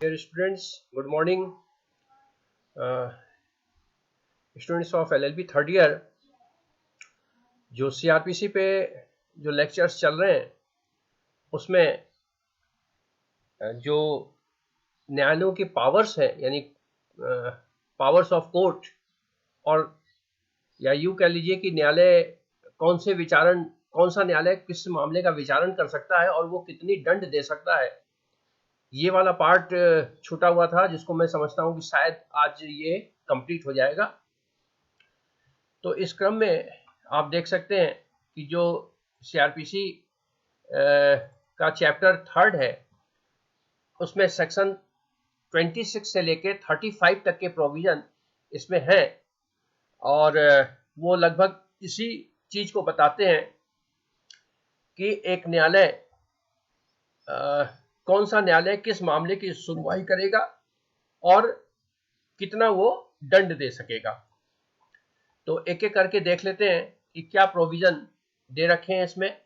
Dear students, good morning. Students of LLB third year, जो CRPC पे जो lectures चल रहे हैं उसमें जो न्यायालयों की पावर्स हैं, यानी पावर्स ऑफ कोर्ट, और या यूँ कह लीजिए कि न्यायालय कौन सा न्यायालय किस मामले का विचारण कर सकता है और वो कितनी दंड दे सकता है, ये वाला पार्ट छूटा हुआ था, जिसको मैं समझता हूँ कि शायद आज ये कंप्लीट हो जाएगा। तो इस क्रम में आप देख सकते हैं कि जो CRPC का चैप्टर थर्ड है उसमें सेक्शन 26 से लेके 35 तक के प्रोविजन इसमें है, और वो लगभग इसी चीज को बताते हैं कि एक न्यायालय कौन सा न्यायालय किस मामले की सुनवाई करेगा और कितना वो दंड दे सकेगा। तो एक एक करके देख लेते हैं कि क्या प्रोविजन दे रखे हैं इसमें।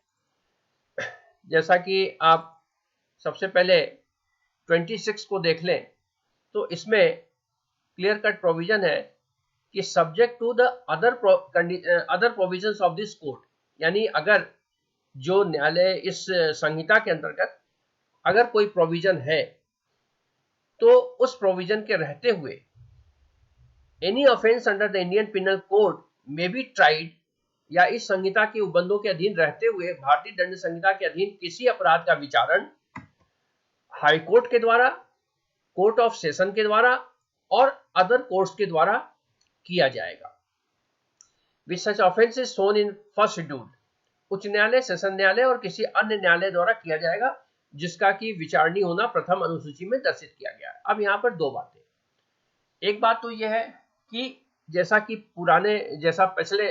जैसा कि आप सबसे पहले 26 को देख लें तो इसमें क्लियर कट प्रोविजन है कि subject to the other provisions of this code, यानी अगर जो न्यायालय इस संहिता के अंतर्गत अगर कोई प्रोविजन है तो उस प्रोविजन के रहते हुए any offence under the Indian penal code में बी ट्राइड, या इस संहिता के उपबंधों के अधीन रहते हुए भारतीय दंड संहिता के अधीन किसी अपराध का विचारण हाई कोर्ट के द्वारा, कोर्ट ऑफ सेशन के द्वारा और अदर कोर्ट्स के द्वारा किया जाएगा। Which such offence is shown in first schedule, उच्च न्यायालय, सेशन न्यायालय और किसी अन्य न्यायालय द्वारा किया जाएगा जिसका कि विचारणी होना प्रथम अनुसूची में दर्शित किया गया है। अब यहाँ पर दो बातें, एक बात तो यह है कि जैसा कि पिछले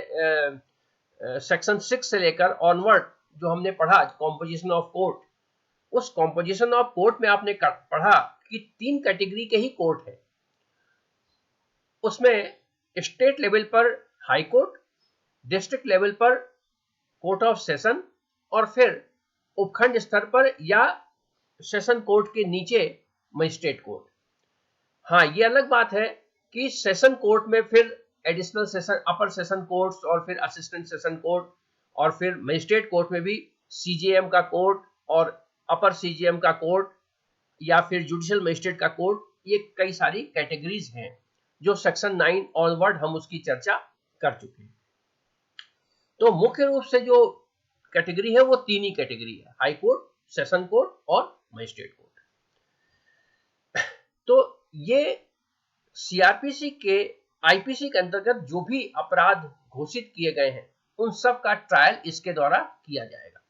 सेक्शन 6 से लेकर ऑनवर्ड जो हमने पढ़ा कॉम्पोजिशन ऑफ कोर्ट, उस कॉम्पोजिशन ऑफ कोर्ट में आपने पढ़ा कि 3 कैटेगरी के ही कोर्ट है। उसमें स्टेट लेवल पर हाई कोर्ट, डिस्ट्रिक्ट लेवल पर कोर्ट ऑफ सेशन और फिर उपखंड स्तर पर या सेशन कोर्ट के नीचे मजिस्ट्रेट कोर्ट। हाँ, ये अलग बात है कि सेशन कोर्ट में फिर एडिशनल सेशन, अपर सेशन कोर्ट्स और फिर असिस्टेंट सेशन कोर्ट और फिर मजिस्ट्रेट कोर्ट में भी CJM का कोर्ट और अपर CJM का कोर्ट या फिर जुडिशियल मजिस्ट्रेट का कोर्ट, ये कई सारी कैटेगरीज हैं जो सेक्शन 9 ऑनवर्ड हम उसकी चर्चा कर चुके हैं। तो मुख्य रूप से जो कैटेगरी है वो 3 ही कैटेगरी है, हाई कोर्ट, सेशन कोर्ट और मजिस्ट्रेट कोर्ट। तो ये CRPC के IPC के अंतर्गत जो भी अपराध घोषित किए गए हैं उन सब का ट्रायल इसके द्वारा किया जाएगा।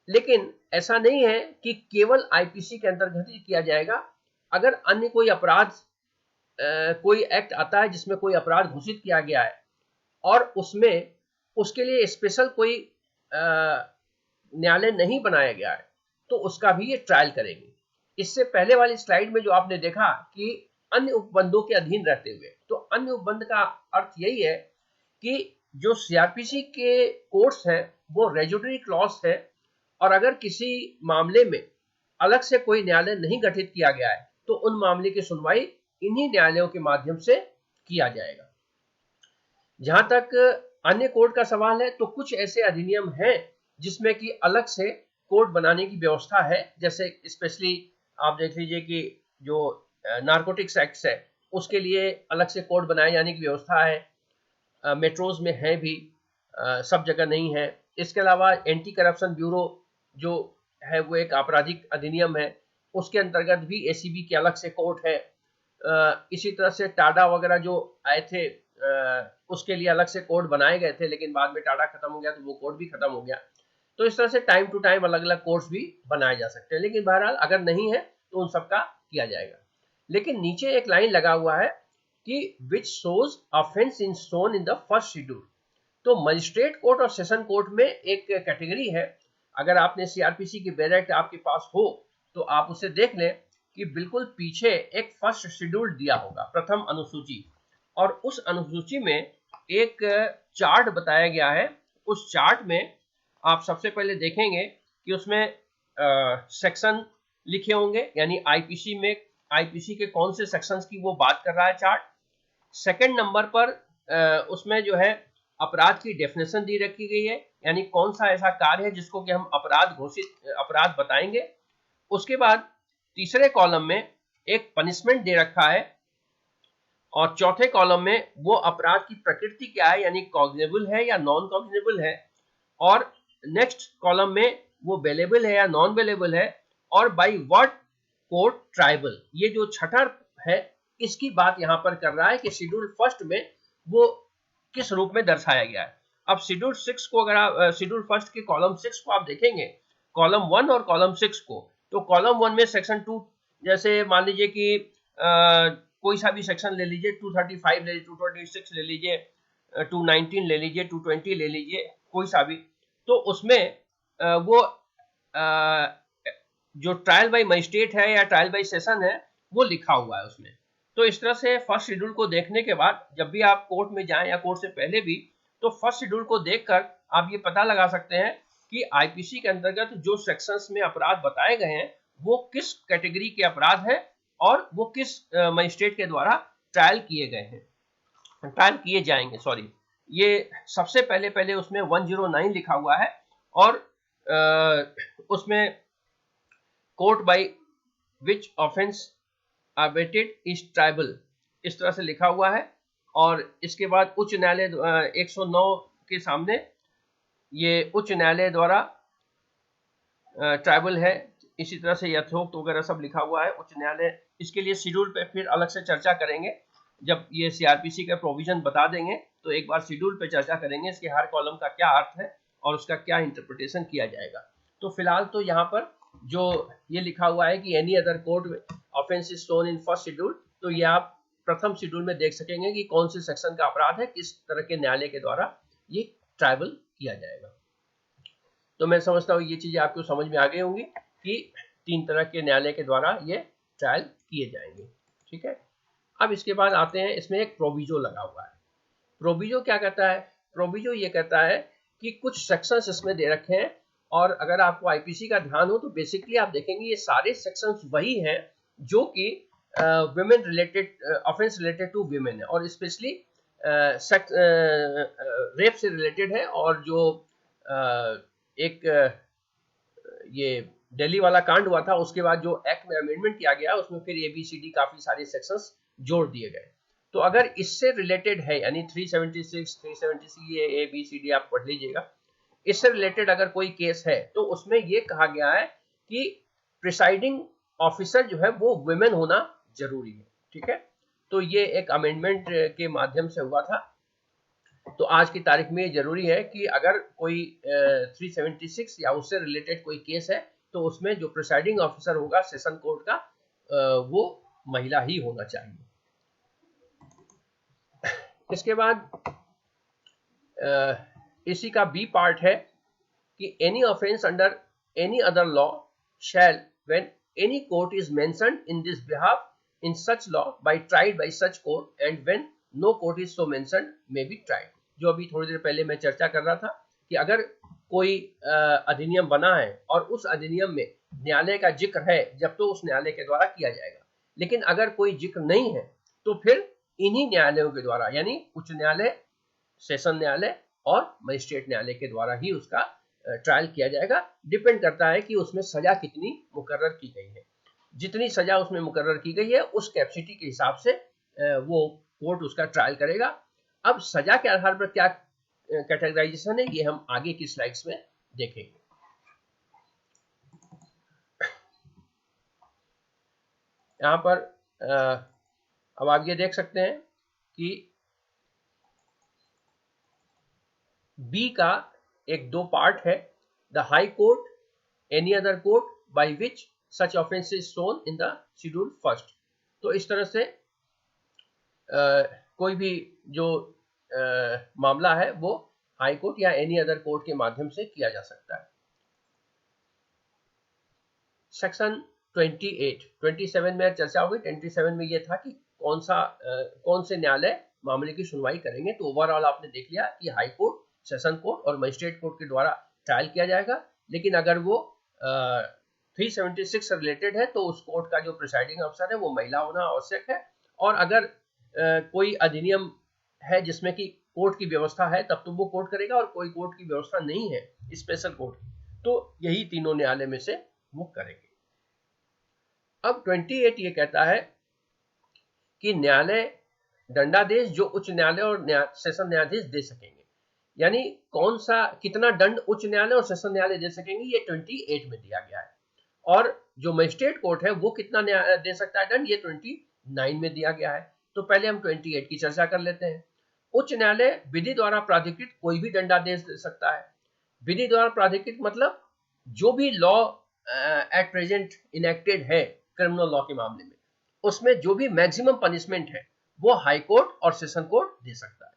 लेकिन ऐसा नहीं है कि केवल IPC के अंतर्गत ही किया जाएगा। अगर अन्य कोई अपराध, कोई एक्ट आता है जिसमें कोई अपराध घोषित किया गया है और उसमें उसके लिए स्पेशल कोई न्यायालय नहीं बनाया गया है, तो उसका भी ये ट्रायल करेंगे। इससे पहले वाली स्लाइड में जो आपने देखा कि अन्य उपबंधों के अधीन रहते हुए, तो अन्य उपबंध का अर्थ यही है कि जो CRPC के कोर्ट्स हैं वो रेजुडरी क्लॉज है, और अगर किसी मामले में अलग से कोई न्यायालय नहीं गठित किया गया है तो उन मामले की सुनवाई इन्हीं न्यायालयों के माध्यम से किया जाएगा। जहां तक अन्य कोर्ट का सवाल है तो कुछ ऐसे अधिनियम हैं जिसमें कि अलग से कोर्ट बनाने की व्यवस्था है, जैसे स्पेशली आप देख लीजिए कि जो नारकोटिक्स एक्ट है उसके लिए अलग से कोर्ट बनाए जाने की व्यवस्था है। मेट्रोज में है भी, सब जगह नहीं है। इसके अलावा एंटी करप्शन ब्यूरो जो है वो एक आपराधिक अधिनियम है, उसके अंतर्गत भी ACB के अलग से कोर्ट है। इसी तरह से टाडा वगैरह जो आए थे उसके लिए अलग से कोर्ट बनाए गए थे, लेकिन बाद में टाडा खत्म हो गया तो वो कोर्ट भी खत्म हो गया। तो इस तरह से टाइम टू टाइम अलग अलग कोर्ट्स भी बनाए जा सकते हैं, लेकिन बहरहाल अगर नहीं है तो उन सबका किया जाएगा। लेकिन नीचे एक लाइन लगा हुआ है कि which shows offence in shown in the first schedule. तो मजिस्ट्रेट कोर्ट और सेशन कोर्ट में एक कैटेगरी है। अगर आपने CRPC की बैरेक्ट आपके पास हो तो आप उसे देख लें कि बिल्कुल पीछे एक फर्स्ट शेड्यूल दिया होगा, प्रथम अनुसूची, और उस अनुसूची में एक चार्ट बताया गया है। उस चार्ट में आप सबसे पहले देखेंगे कि उसमें सेक्शन लिखे होंगे, यानी आईपीसी में आईपीसी के कौन से सेक्शंस की वो बात कर रहा है चार्ट। सेकंड नंबर पर उसमें जो है अपराध की डेफिनेशन दी रखी गई है, यानी कौन सा ऐसा कार्य है जिसको कि हम अपराध बताएंगे। उसके बाद तीसरे कॉलम में एक पनिशमेंट दे रखा है, और चौथे कॉलम में वो अपराध की प्रकृति क्या है, यानी कॉग्निजेबल है या नॉन कॉग्निजेबल है, और नेक्स्ट कॉलम में वो बेलेबल है या नॉन बेलेबल है, और बाय व्हाट कोर्ट ट्राइबल, ये जो छठा है इसकी बात यहां पर कर रहा है कि शेड्यूल फर्स्ट में वो किस रूप में दर्शाया गया है। अब शेड्यूल 6 को अगर आप शेड्यूल फर्स्ट के कॉलम 6 को आप देखेंगे, कॉलम 1 और कॉलम 6 को, तो कॉलम 1 में सेक्शन 2, जैसे मान लीजिए कि कोई सा भी सेक्शन ले लीजिए, 235 ले लीजिए, 226 ले लीजिए, 219 ले लीजिए, 220 ले लीजिए, कोई सा भी, तो उसमें वो जो ट्रायल बाय मजिस्ट्रेट है या ट्रायल बाय सेशन है वो लिखा हुआ है उसमें। तो इस तरह से फर्स्ट शेड्यूल को देखने के बाद जब भी आप कोर्ट में जाएं या कोर्ट से पहले भी, तो फर्स्ट शेड्यूल को देखकर आप ये पता लगा सकते हैं कि आईपीसी के अंतर्गत जो सेक्शंस में अपराध बताए गए हैं वो किस कैटेगरी के अपराध है और वो किस मजिस्ट्रेट के द्वारा ट्रायल किए गए हैं, ट्रायल किए जाएंगे, सॉरी। ये सबसे पहले उसमें 109 लिखा हुआ है, और उसमें court by which offence abetted is tribal, इस तरह से लिखा हुआ है। और इसके बाद उच्च न्यायालय 109 के सामने ये उच्च न्यायालय द्वारा ट्राइबल है, इसी तरह से यथोक्त वगैरह सब लिखा हुआ है उच्च न्यायालय। इसके लिए शेड्यूल पे फिर अलग से चर्चा करेंगे, जब ये सीआरपीसी का प्रोविजन बता देंगे तो एक बार शेड्यूल पे चर्चा करेंगे इसके हर कॉलम का क्या अर्थ है और उसका क्या इंटरप्रिटेशन किया जाएगा। तो फिलहाल तो यहाँ पर जो ये लिखा हुआ है कि any other court offence is shown in first schedule, तो ये आप प्रथम शेड्यूल में देख सकेंगे कि कौन से सेक्शन का अपराध है, किस तरह के न्यायालय के द्वारा ये ट्राइबल किया जाएगा। तो मैं समझता हूँ ये चीजें आपको समझ में आ गई होंगी कि 3 तरह के न्यायालय के द्वारा ये ट्रायल किए जाएंगे। ठीक है, अब इसके बाद आते हैं, इसमें एक प्रोविजो लगा हुआ है। प्रोविजो क्या कहता है? प्रोविजो ये कहता है कि कुछ सेक्शंस इसमें दे रखे हैं, और अगर आपको आईपीसी का ध्यान हो तो बेसिकली आप देखेंगे ये सारे सेक्शंस वही हैं जो कि women related offence related to women है, और स्पेशली रेप से रिलेटेड है। और जो एक ये दिल्ली वाला कांड हुआ था उसके बाद जो एक्ट में अमेंडमेंट किया गया उसमें फिर एबीसीडी काफी सारे सेक्शंस जोड़ दिए गए। तो अगर इससे रिलेटेड है, यानी 376 376 ये एबीसीडी आप पढ़ लीजिएगा, इससे रिलेटेड अगर कोई केस है तो उसमें ये कहा गया है कि प्रिसाइडिंग ऑफिसर जो है वो वुमेन होना जरूरी है। ठीक है, तो ये एक अमेंडमेंट के माध्यम से हुआ था। तो आज की तारीख में ये जरूरी है कि अगर कोई 376 या उससे रिलेटेड कोई केस है तो उसमें जो प्रिसाइडिंग ऑफिसर होगा सेशन कोर्ट का वो महिला ही होना चाहिए। इसके बाद इसी का बी पार्ट है कि any offence under any other law shall when any court is mentioned in this behalf in such law by tried by such court and when no court is so mentioned may be tried. जो अभी थोड़ी देर पहले मैं चर्चा कर रहा था कि अगर कोई अधिनियम बना है और उस अधिनियम में न्यायालय का जिक्र है जब तो उस न्यायालय के द्वारा किया जाएगा, लेकिन अगर कोई जिक्र नहीं है तो फिर इन्हीं न्यायालयों के द्वारा, यानी उच्च न्यायालय, सेशन न्यायालय और मजिस्ट्रेट न्यायालय के द्वारा ही उसका ट्रायल किया जाएगा। डिपेंड करता है कि उसमें सजा कितनी मुकर्रर की गई है। जितनी सजा उसमें मुकर्रर की गई है उस कैपेसिटी के हिसाब से वो कोर्ट उसका ट्रायल करेगा। अब सजा के आधार पर क्या कैटेगराइजेशन है ये हम आगे की स्लाइड्स में देखेंगे। यहाँ पर अब आप ये देख सकते हैं कि बी का एक 2 पार्ट है, the high court any other court by which such offence is shown in the schedule first. तो इस तरह से कोई भी जो मामला है वो हाई कोर्ट या एनी अदर कोर्ट के माध्यम से किया जा सकता है। सेक्शन 27 में चर्चा होगी। 27 में यह था कि कौन से न्यायालय मामले की सुनवाई करेंगे। तो ओवरऑल आपने देख लिया कि हाई कोर्ट, सेशन कोर्ट और मजिस्ट्रेट कोर्ट के द्वारा ट्रायल किया जाएगा, लेकिन अगर वो 376 से रिलेटेड है तो उस कोर्ट का जो प्रिसाइडिंग अफसर है वो महिला होना आवश्यक है। और अगर कोई अधिनियम है जिसमें कि कोर्ट की व्यवस्था है तब तो वो कोर्ट करेगा, और कोई कोर्ट की व्यवस्था नहीं है स्पेशल कोर्ट तो यही तीनों न्यायालय में से वो करेंगे। अब 28 ये कहता है कि न्यायालय दंडादेश जो उच्च न्यायालय और सेशन न्यायाधीश दे सकेंगे, यानी कौन सा कितना दंड उच्च न्यायालय और सेशन न्यायालय दे सकेंगे ये 28 में दिया गया है। और जो मजिस्ट्रेट कोर्ट है वो कितना दे सकता है दंड, ये 29 में दिया गया है। तो पहले हम 28 की चर्चा कर लेते हैं। उच्च न्यायालय विधि द्वारा प्राधिकृत कोई भी दंडादेश दे सकता है। विधि द्वारा प्राधिकृत मतलब जो भी लॉ एट प्रेजेंट इनेक्टेड है क्रिमिनल लॉ के मामले में, उसमें जो भी मैक्सिमम पनिशमेंट है वो हाई कोर्ट और सेशन कोर्ट दे सकता है।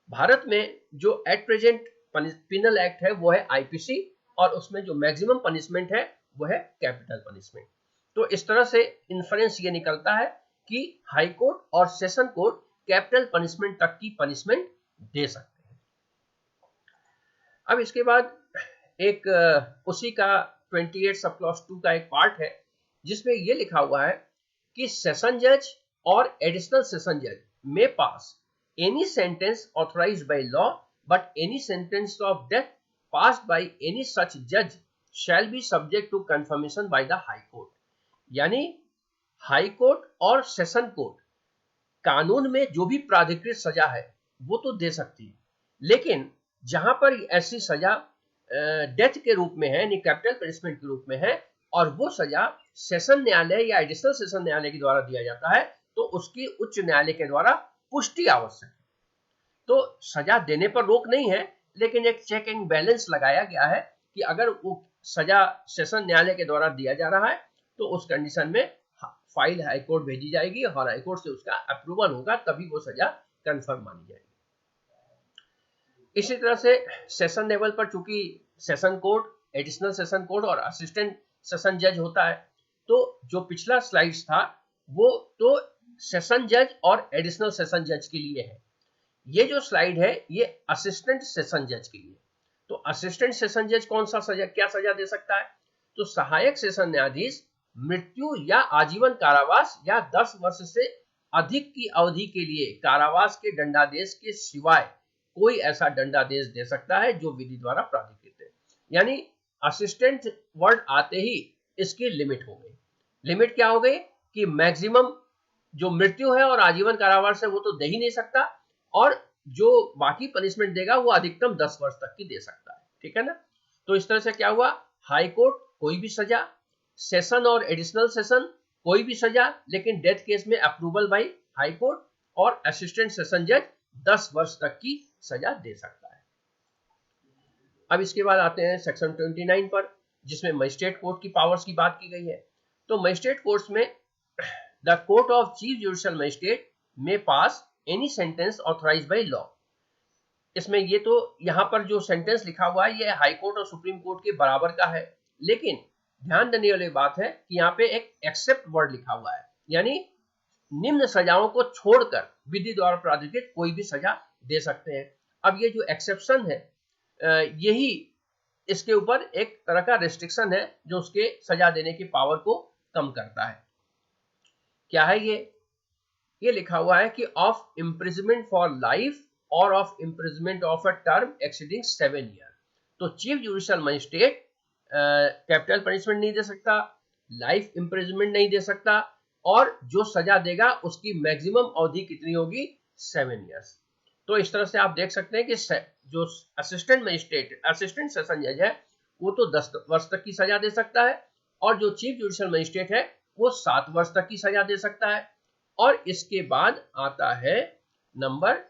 भारत में जो एट प्रेजेंट पिनल एक्ट है वो है आईपीसी, और उसमें जो मैक्सिमम पनिशमेंट है वो है कैपिटल पनिशमेंट। तो इस तरह से इन्फरेंस ये निकलता है कि हाई कोर्ट और सेशन कोर्ट कैपिटल पनिशमेंट तक की पनिशमेंट दे सकते हैं। अब इसके बाद एक उसी का 28 सब क्लॉज 2 का एक पार्ट है जिसमें ये लिखा हुआ है कि सेशन जज और एडिशनल सेशन जज में पास any sentence authorized by law, but any sentence of death passed by any such judge shall be subject to confirmation by the high court। यानी हाई कोर्ट और सेशन कोर्ट कानून में जो भी प्राधिकृत सजा है वो तो दे सकती है, लेकिन जहां पर ऐसी सजा डेथ के रूप में है यानी कैपिटल पनिशमेंट के रूप में है और वो सजा सेशन न्यायालय या एडिशनल सेशन न्यायालय के द्वारा दिया जाता है तो उसकी उच्च न्यायालय के द्वारा पुष्टि आवश्यक है। तो सजा देने पर रोक नहीं है, लेकिन एक चेक एंड बैलेंस लगाया गया है कि अगर वो सजा सेशन न्यायालय के द्वारा दिया जा रहा है तो उस कंडीशन में फाइल हाईकोर्ट भेजी जाएगी और हाईकोर्ट से उसका अप्रूवल होगा, तभी वो सजा कंफर्म मानी जाएगी। इसी तरह से सेशन लेवल पर चूंकि session court, additional session court और असिस्टेंट सेशन जज होता है, तो जो पिछला स्लाइड्स था वो तो सेशन जज और एडिशनल सेशन जज के लिए है। ये जो स्लाइड है ये असिस्टेंट सेशन जज के लिए। तो असिस्टेंट सेशन जज कौन सा सजा, क्या सजा दे सकता है? तो सहायक सेशन न्यायाधीश मृत्यु या आजीवन कारावास या 10 वर्ष से अधिक की अवधि के लिए कारावास के दंडादेश के सिवाय कोई ऐसा दंडादेश दे सकता है जो विधि द्वारा प्राधिकृत है। यानी असिस्टेंट वर्ड आते ही इसकी लिमिट हो गई। लिमिट क्या हो गई कि मैक्सिमम जो मृत्यु है और आजीवन कारावास है वो तो दे ही नहीं सकता, और जो बाकी पनिशमेंट देगा वो अधिकतम 10 वर्ष तक की दे सकता है। ठीक है ना? तो इस तरह से क्या हुआ, हाई कोर्ट कोई भी सजा, सेशन और एडिशनल सेशन कोई भी सजा, लेकिन डेथ केस में अप्रूवल बाय हाई कोर्ट, और असिस्टेंट सेशन जज 10 वर्ष तक की सजा दे सकता है। अब इसके बाद आते हैं सेक्शन 29 पर, जिसमें मजिस्ट्रेट कोर्ट की पावर्स की बात की गई है। तो मजिस्ट्रेट कोर्ट्स में the court of chief judicial magistrate में pass any sentence authorised by law. इसमें ये तो यहाँ पर जो सेंटेंस लिखा हुआ है ये हाई कोर्ट और सुप्रीम कोर्ट के बराबर का है, लेकिन ध्यान देने वाली बात है कि यहाँ पे एक एक्सेप्ट वर्ड लिखा हुआ है, यानी निम्न सजाओं को छोड़कर विधि द्वारा प्राधिकृत कोई भी सजा दे सकते हैं। अब ये जो एक्सेप्शन है यही इसके ऊपर एक तरह का रेस्ट्रिक्शन है जो उसके सजा देने की पावर को कम करता है। क्या है ये लिखा हुआ है कि ऑफ इम्प्रिजमेंट फॉर लाइफ और of imprisonment of a term exceeding 7 year. तो chief judicial magistrate capital punishment नहीं दे सकता, लाइफ इम्प्रिजमेंट नहीं दे सकता, और जो सजा देगा उसकी मैक्सिमम अवधि कितनी होगी, 7 ईयर्स। तो इस तरह से आप देख सकते हैं कि जो असिस्टेंट मजिस्ट्रेट, असिस्टेंट सेशन जज है वो तो 10 वर्ष तक की सजा दे सकता है, और जो चीफ जुडिशियल मजिस्ट्रेट है वो 7 वर्ष तक की सजा दे सकता है। और इसके बाद आता है नंबर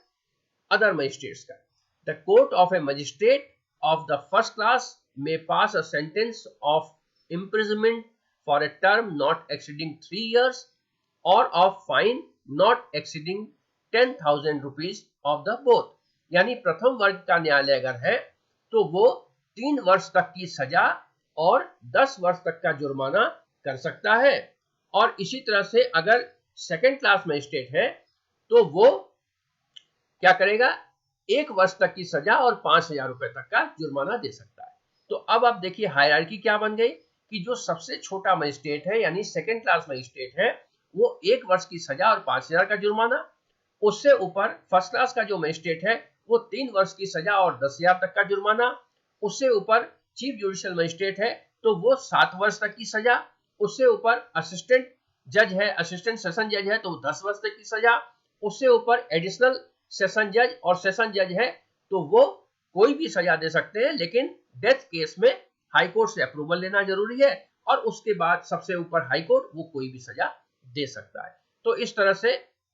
अदर मजिस्ट्रेट्स का। The court of a magistrate of the first class में pass a sentence of imprisonment for a term not exceeding 3 years और of fine not exceeding 10,000 rupees of the both. यानी प्रथम वर्ग का न्यायालय अगर है तो वो 3 वर्ष तक की सजा और 10 वर्ष तक का जुर्माना कर सकता है। और इसी तरह से अगर सेकेंड क्लास मजिस्ट्रेट है तो वो क्या करेगा, 1 वर्ष तक की सजा और 5,000 रुपए तक का जुर्माना दे सकता है। तो अब आप देखिए हायरार्की क्या बन गई कि जो सबसे छोटा मजिस्ट्रेट है यानी सेकेंड क्लास मजिस्ट्रेट है वो 1 वर्ष की सजा और 5,000 का जुर्माना, उससे ऊपर फर्स्ट क्लास का जो मजिस्ट्रेट है वो 3 वर्ष की सजा और 10,000 तक का जुर्माना, उससे ऊपर चीफ जुडिशियल मजिस्ट्रेट है तो वो 7 वर्ष तक की सजा, उससे ऊपर असिस्टेंट जज है, असिस्टेंट सेशन जज है तो 10 वर्ष तक की सजा, उससे ऊपर एडिशनल सेशन जज और सेशन जज है तो वो कोई भी सजा दे सकते हैं, लेकिन डेथ केस में हाई कोर्ट से अप्रूवल लेना जरूरी है, और उसके बाद सबसे ऊपर हाई कोर्ट वो कोई भी सजा दे सकता है। तो इस तरह से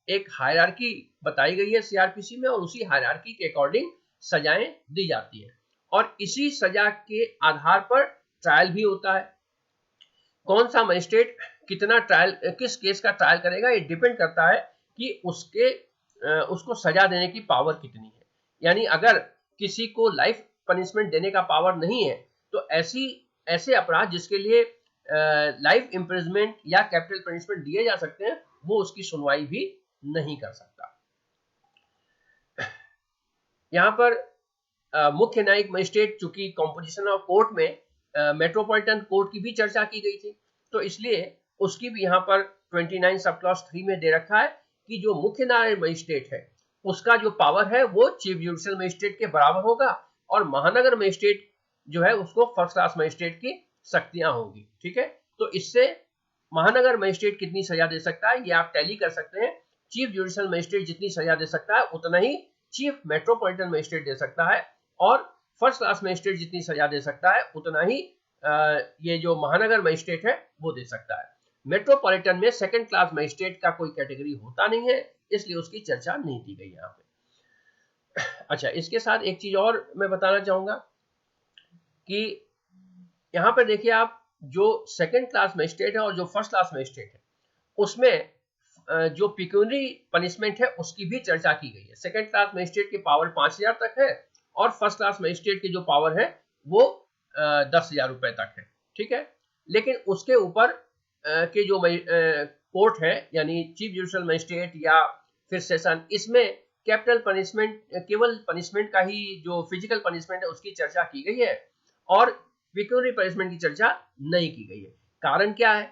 एक हायरार्की बताई गई है सीआरपीसी में, और उसी हायरार्की के अकॉर्डिंग सजाएं दी जाती है, और इसी सजा के आधार पर ट्रायल भी होता है। कौन सा मजिस्ट्रेट कितना ट्रायल, किस केस का ट्रायल करेगा, ये डिपेंड करता है कि उसको सजा देने की पावर कितनी है। यानी अगर किसी को लाइफ पनिशमेंट देने का पावर नहीं है तो ऐसे अपराध जिसके लिए लाइफ इम्प्रिजमेंट या कैपिटल पनिशमेंट दिए जा सकते हैं वो उसकी सुनवाई भी नहीं कर सकता। यहाँ पर मुख्य न्यायिक मजिस्ट्रेट, चूंकि कॉम्पोजिशन ऑफ कोर्ट में मेट्रोपॉलिटन कोर्ट की भी चर्चा की गई थी तो इसलिए उसकी भी यहाँ पर 29 सब क्लॉज 3 में दे रखा है कि जो मुख्य न्यायिक मजिस्ट्रेट है उसका जो पावर है वो चीफ जुडिशियल मजिस्ट्रेट के बराबर होगा, और महानगर मजिस्ट्रेट जो है उसको फर्स्ट क्लास मजिस्ट्रेट की शक्तियां होंगी। ठीक है, तो इससे महानगर मजिस्ट्रेट कितनी सजा दे सकता है ये आप टैली कर सकते हैं। चीफ जुडिशियल मजिस्ट्रेट जितनी सजा दे सकता है उतना ही चीफ मेट्रोपॉलिटन मजिस्ट्रेट दे सकता है, और फर्स्ट क्लास मजिस्ट्रेट जितनी सजा दे सकता है उतना ही ये जो महानगर मजिस्ट्रेट है वो दे सकता है। मेट्रोपॉलिटन में सेकंड क्लास मजिस्ट्रेट का कोई कैटेगरी होता नहीं है, इसलिए उसकी चर्चा नहीं की गई यहाँ पे। अच्छा, इसके साथ एक चीज और मैं बताना चाहूंगा कि यहाँ पर देखिए आप, जो सेकंड क्लास मजिस्ट्रेट है और जो फर्स्ट क्लास मजिस्ट्रेट है उसमें जो पिक्यूनरी पनिशमेंट है उसकी भी चर्चा की गई है। सेकंड क्लास मजिस्ट्रेट की पावर 5,000 तक है और फर्स्ट क्लास मजिस्ट्रेट की जो पावर है वो 10,000 रुपए तक है। ठीक है, लेकिन उसके ऊपर के जो कोर्ट है यानी चीफ जुडिशियल मजिस्ट्रेट या फिर सेशन, इसमें कैपिटल पनिशमेंट, केवल पनिशमेंट का ही जो फिजिकल पनिशमेंट है उसकी चर्चा की गई है और पिक्यूनरी पनिशमेंट की चर्चा नहीं की गई है। कारण क्या है,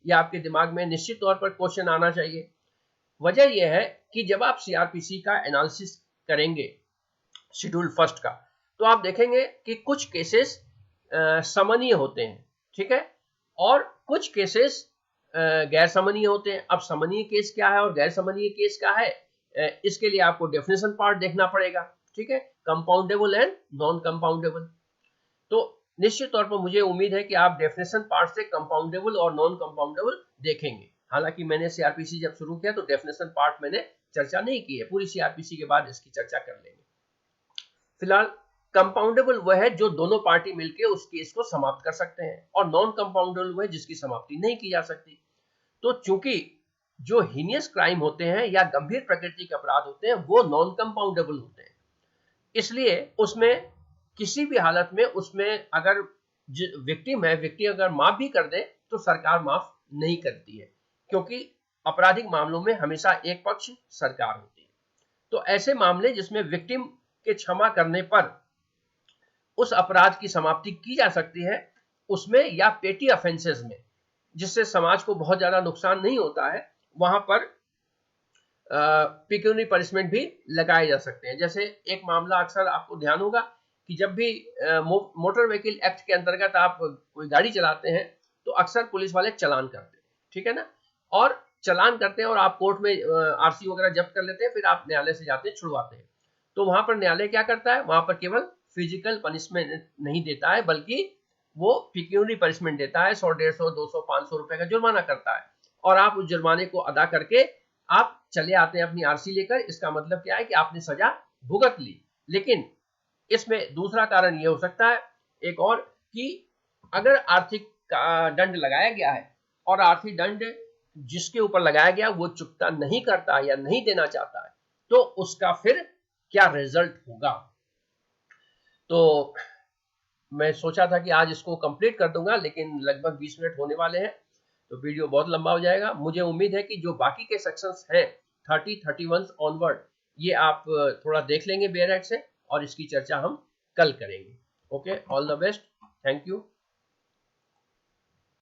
यह आपके दिमाग में निश्चित तौर पर क्वेश्चन आना चाहिए। वजह यह है कि जब आप सीआरपीसी का एनालिसिस करेंगे शेड्यूल फर्स्ट का, तो आप देखेंगे कि कुछ केसेस समनीय होते हैं, ठीक है, और कुछ केसेस गैर समनीय होते हैं। अब समनीय केस क्या है और गैर समनीय केस क्या है, इसके लिए आपको डेफिनेशन पार्ट देखना पड़ेगा। ठीक है, कंपाउंडेबल एंड नॉन कंपाउंडेबल। तो निश्चित तौर पर मुझे उम्मीद है कि आप डेफिनेशन पार्ट से कंपाउंडेबल और नॉन कंपाउंडेबल देखेंगे। हालांकि मैंने सीआरपीसी जब शुरू किया तो डेफिनेशन पार्ट मैंने चर्चा नहीं की है, पूरी सीआरपीसी के बाद इसकी चर्चा कर लेंगे। फिलहाल कंपाउंडेबल वह है जो दोनों पार्टी मिलकर उस केस को समाप्त कर सकते हैं, और नॉन कंपाउंडेबल वह है जिसकी समाप्ति नहीं की जा सकती। तो चूंकि जो हीनियस क्राइम होते हैं या गंभीर प्रकृति के अपराध होते हैं वो नॉन कंपाउंडेबल होते हैं, इसलिए उसमें किसी भी हालत में उसमें अगर विक्टिम है, विक्टिम अगर माफ भी कर दे तो सरकार माफ नहीं करती है, क्योंकि आपराधिक मामलों में हमेशा एक पक्ष सरकार होती है। तो ऐसे मामले जिसमें विक्टिम के क्षमा करने पर उस अपराध की समाप्ति की जा सकती है उसमें, या पेटी ऑफेंसेस में जिससे समाज को बहुत ज्यादा नुकसान नहीं होता है, वहां पर पिक्यूनरी पनिशमेंट भी लगाए जा सकते हैं। जैसे एक मामला अक्सर आपको ध्यान होगा कि जब भी मोटर व्हीकल एक्ट के अंतर्गत आप कोई गाड़ी चलाते हैं तो अक्सर पुलिस वाले चालान करते हैं, ठीक है ना, और चालान करते हैं और आप कोर्ट में आरसी वगैरह जब्त कर लेते हैं, फिर आप न्यायालय से जाते हैं छुड़वाते हैं। तो वहां पर न्यायालय क्या करता है, वहां पर केवल फिजिकल पनिशमेंट नहीं देता है बल्कि वो पिक्यूनरी पनिशमेंट देता है, 100, 150, 200, 500 रुपए का जुर्माना करता है, और आप उस जुर्माने को अदा करके आप चले आते हैं अपनी आरसी लेकर। इसका मतलब क्या है कि आपने सजा भुगत ली। लेकिन इसमें दूसरा कारण यह हो सकता है एक और, कि अगर आर्थिक दंड लगाया गया है और आर्थिक दंड जिसके ऊपर लगाया गया वो चुकता नहीं करता या नहीं देना चाहता है, तो उसका फिर क्या रिजल्ट होगा। तो मैं सोचा था कि आज इसको कंप्लीट कर दूंगा, लेकिन लगभग 20 मिनट होने वाले हैं तो वीडियो बहुत लंबा हो जाएगा। मुझे उम्मीद है कि जो बाकी के सेक्शंस हैं 30, 31 ऑनवर्ड, ये आप थोड़ा देख लेंगे बेयर से, और इसकी चर्चा हम कल करेंगे। Okay, all the best, thank you.